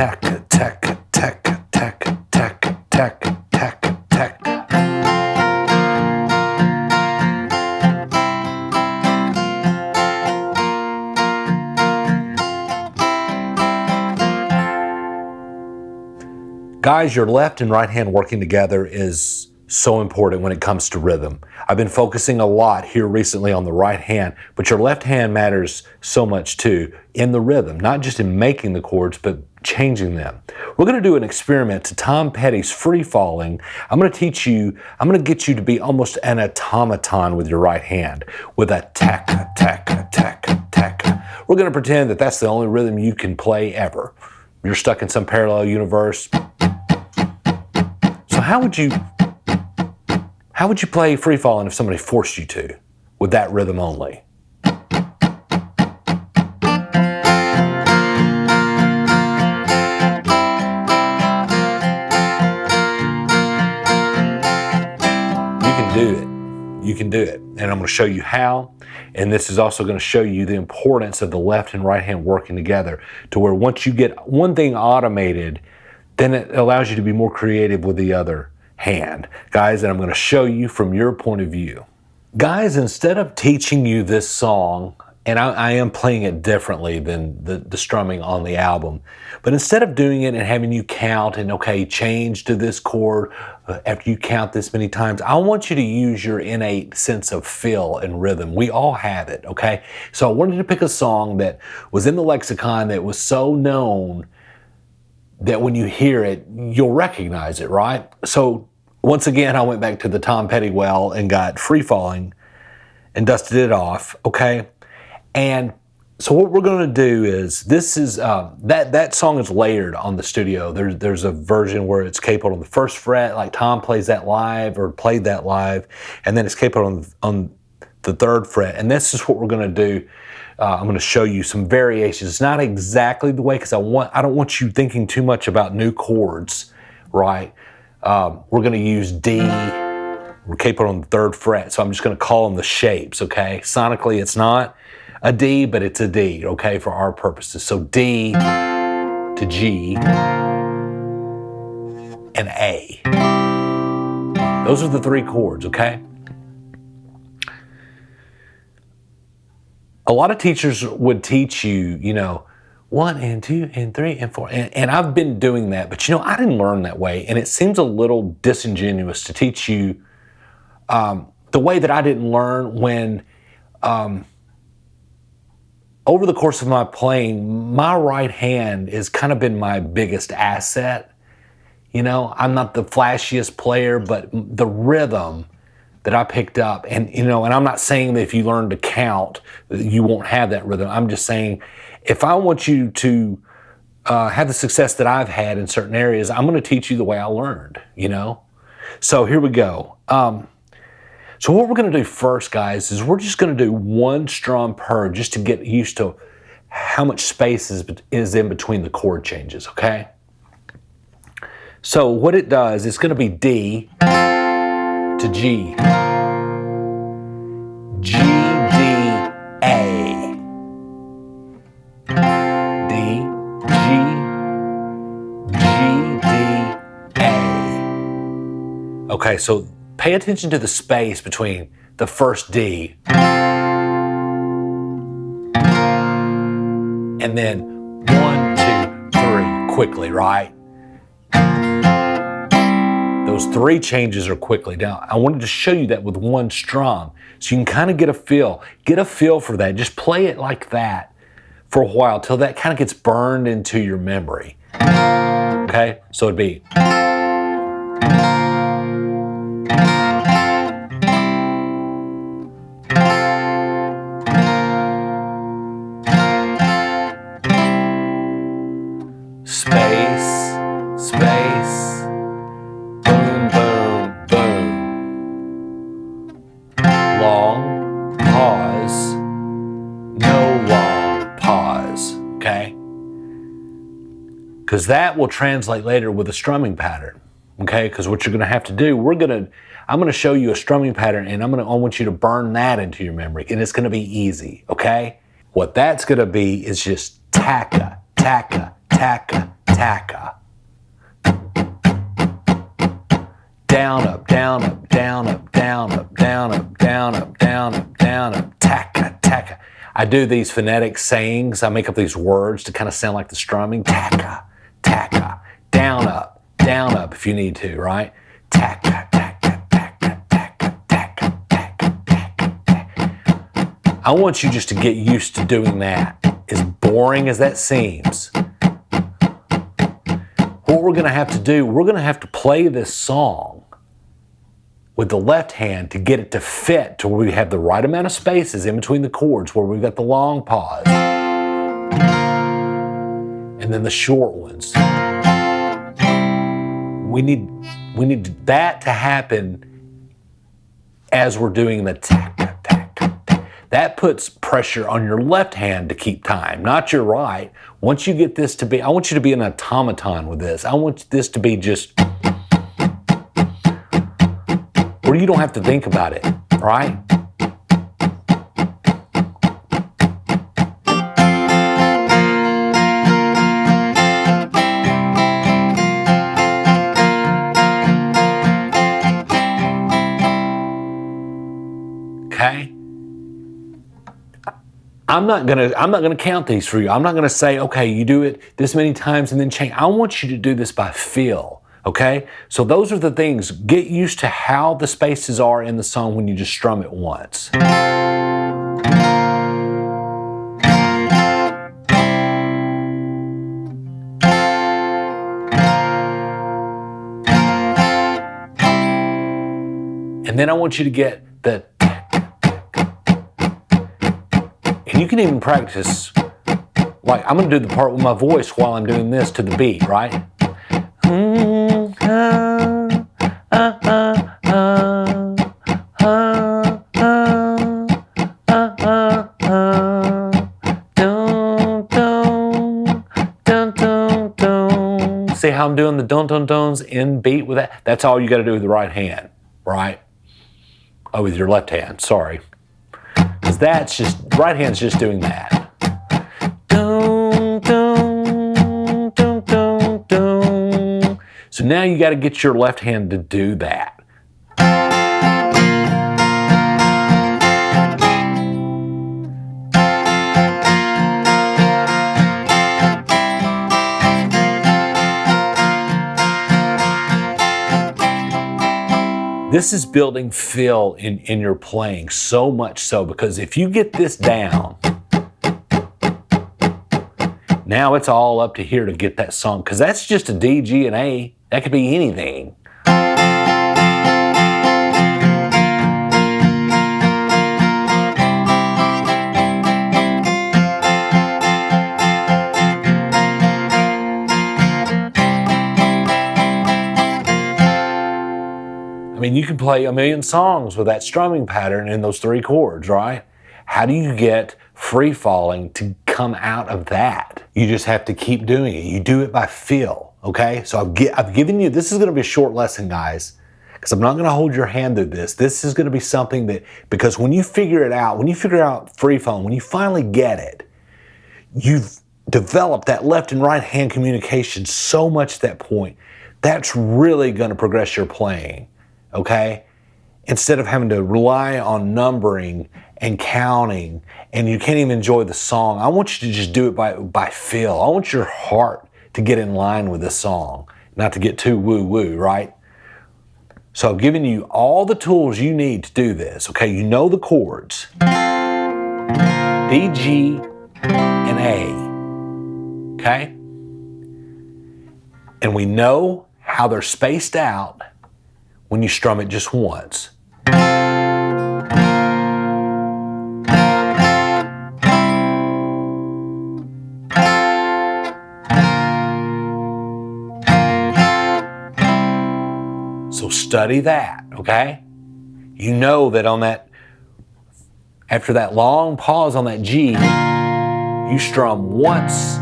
tack, tack, tack, tack, tack, tack, tack, tack. Guys, your left and right hand working together is so important when it comes to rhythm. I've been focusing a lot here recently on the right hand, but your left hand matters so much too in the rhythm, not just in making the chords, but changing them. We're going to do an experiment to Tom Petty's Free Falling. I'm going to get you to be almost an automaton with your right hand, with a tack, tack, tack, tack. We're going to pretend that that's the only rhythm you can play ever. You're stuck in some parallel universe. So how would you play Free Falling if somebody forced you to, with that rhythm only? You can do it, and I'm going to show you how, and this is also going to show you the importance of the left and right hand working together, to where once you get one thing automated, then it allows you to be more creative with the other hand. Guys, and I'm going to show you from your point of view. Guys, instead of teaching you this song, and I am playing it differently than the strumming on the album, but instead of doing it and having you count and, okay, change to this chord after you count this many times, I want you to use your innate sense of feel and rhythm. We all have it, okay? So I wanted to pick a song that was in the lexicon, that was so known that when you hear it, you'll recognize it, right? So once again, I went back to the Tom Petty well and got Free Falling and dusted it off, okay? And so what we're going to do is, this is, that song is layered on the studio. There's a version where it's capoed on the first fret, like Tom plays that live, or played that live, and then it's capoed on the third fret. And this is what we're going to do. I'm going to show you some variations. It's not exactly the way, because I don't want you thinking too much about new chords, right? We're going to use D. We're capoed on the third fret, so I'm just going to call them the shapes, okay? Sonically, it's not a D, but it's a D, okay, for our purposes. So D to G and A. Those are the three chords, okay? A lot of teachers would teach you, 1 and 2 and 3 and 4. And I've been doing that, but I didn't learn that way. And it seems a little disingenuous to teach you the way that I didn't learn when, over the course of my playing, my right hand has kind of been my biggest asset. I'm not the flashiest player, but the rhythm that I picked up, and I'm not saying that if you learn to count, you won't have that rhythm. I'm just saying, if I want you to have the success that I've had in certain areas, I'm going to teach you the way I learned, So here we go. So what we're going to do first, guys, is we're just going to do one strum per, just to get used to how much space is in between the chord changes, okay? So what it does, it's going to be D to G, G, D, A, D, G, G, D, A. Okay, so pay attention to the space between the first D and then 1, 2, 3, quickly, right? Those three changes are quickly. Now, I wanted to show you that with one strum, so you can kind of get a feel for that. Just play it like that for a while, till that kind of gets burned into your memory. Okay, so it'd be. Space, space, boom, boom, boom. Long, pause, no long pause, okay? Because that will translate later with a strumming pattern, okay? Because what you're gonna have to do, I'm gonna show you a strumming pattern, and I want you to burn that into your memory, and it's gonna be easy, okay? What that's gonna be is just tacka, tacka, tacka. tacka, tacka. Down, up, down, up, down, up, down, up, down, up, down, up, down, up, down, up, tacka, tacka. I do these phonetic sayings. I make up these words to kind of sound like the strumming. Tacka, tacka. Down, up if you need to, right? Tacka, tacka, tacka, tacka, tacka, tacka, tacka, tacka. I want you just to get used to doing that. As boring as that seems. What we're going to have to do, we're going to have to play this song with the left hand to get it to fit to where we have the right amount of spaces in between the chords, where we've got the long pause and then the short ones. We need that to happen as we're doing the tacka, tacka, tacka. That puts pressure on your left hand to keep time, not your right. Once you get this to be, I want you to be an automaton with this. I want this to be just where you don't have to think about it, right? Okay? I'm not gonna count these for you. I'm not gonna say, okay, you do it this many times and then change. I want you to do this by feel. Okay, so those are the things. Get used to how the spaces are in the song when you just strum it once. And then I want you to get the, and you can even practice, like I'm gonna do the part with my voice while I'm doing this to the beat, right? See how I'm doing the dun-dun-duns in beat with that? That's all you got to do with the right hand, right? Oh, with your left hand, sorry. Because that's just, right hand's just doing that. So now you got to get your left hand to do that. This is building feel in your playing, so much so, because if you get this down, now it's all up to here to get that song, because that's just a D, G, and A. That could be anything. I mean, you can play a million songs with that strumming pattern in those three chords, right? How do you get free falling to come out of that? You just have to keep doing it. You do it by feel, okay? So I've given you, this is gonna be a short lesson, guys, because I'm not gonna hold your hand through this. This is gonna be something that, because when you figure it out, when you figure out free falling, when you finally get it, you've developed that left and right hand communication so much at that point, that's really gonna progress your playing, okay? Instead of having to rely on numbering and counting, and you can't even enjoy the song. I want you to just do it by feel. I want your heart to get in line with the song, not to get too woo-woo, right? So I've given you all the tools you need to do this, okay? You know the chords. D, G, and A, okay? And we know how they're spaced out when you strum it just once. So study that, okay? You know that on that, after that long pause on that G, you strum once,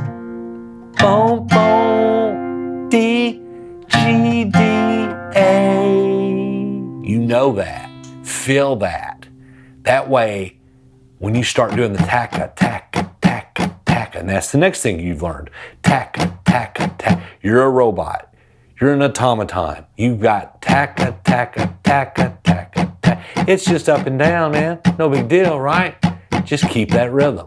boom, boom, D, G, D, A. You know that, feel that. That way, when you start doing the tacka, tacka, tacka, tacka, and that's the next thing you've learned, tacka, taka, taka. You're a robot. You're an automaton. You've got taka, taka, taka, taka, taka. It's just up and down, man. No big deal, right? Just keep that rhythm.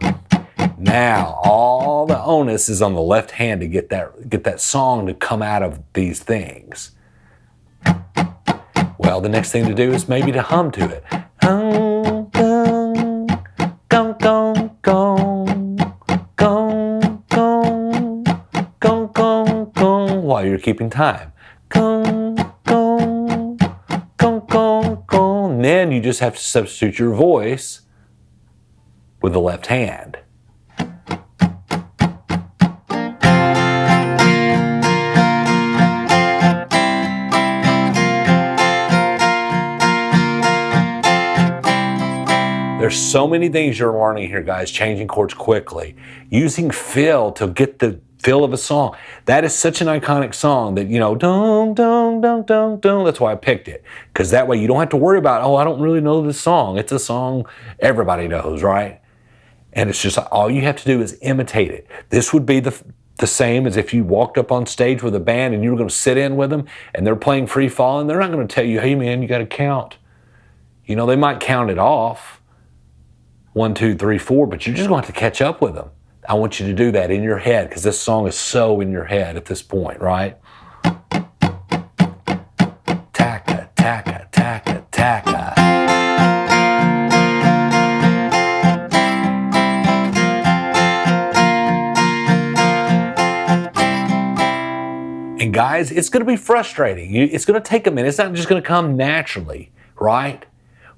Now, all the onus is on the left hand to get that song to come out of these things. Well, the next thing to do is maybe to hum to it. Gong, gong, gong, gong, gong, gong, gong, gong, gong, gong, while you're keeping time. Gong, gong, gong, gong, gong. And then you just have to substitute your voice with the left hand. There's so many things you're learning here, guys, changing chords quickly. Using fill to get the feel of a song. That is such an iconic song that, you know, dun, dun, dun, dun, dun. That's why I picked it. Because that way you don't have to worry about, oh, I don't really know this song. It's a song everybody knows, right? And it's just all you have to do is imitate it. This would be the same as if you walked up on stage with a band and you were going to sit in with them and they're playing Free Fallin'. They're not going to tell you, hey, man, you got to count. You know, they might count it off. 1, 2, 3, 4, but you're just going to have to catch up with them. I want you to do that in your head because this song is so in your head at this point, right? Taka, taka, taka, taka. And guys, it's going to be frustrating. It's going to take a minute. It's not just going to come naturally, right?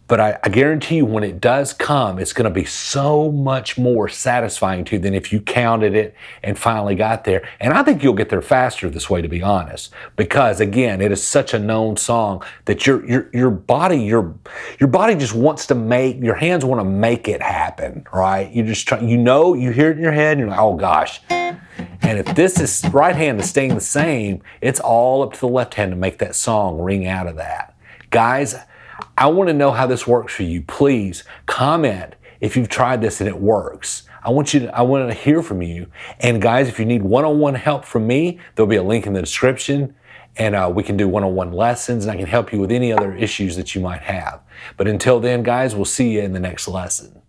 But I guarantee you when it does come, it's going to be so much more satisfying to you than if you counted it and finally got there. And I think you'll get there faster this way, to be honest. Because again, it is such a known song that your body just wants to make, your hands want to make it happen, right? You just try, you know, you hear it in your head and you're like, oh gosh. And if this is right hand is staying the same, it's all up to the left hand to make that song ring out of that. Guys, I want to know how this works for you. Please comment if you've tried this and it works. I want to hear from you. And guys, if you need one-on-one help from me, there'll be a link in the description and we can do one-on-one lessons and I can help you with any other issues that you might have. But until then, guys, we'll see you in the next lesson.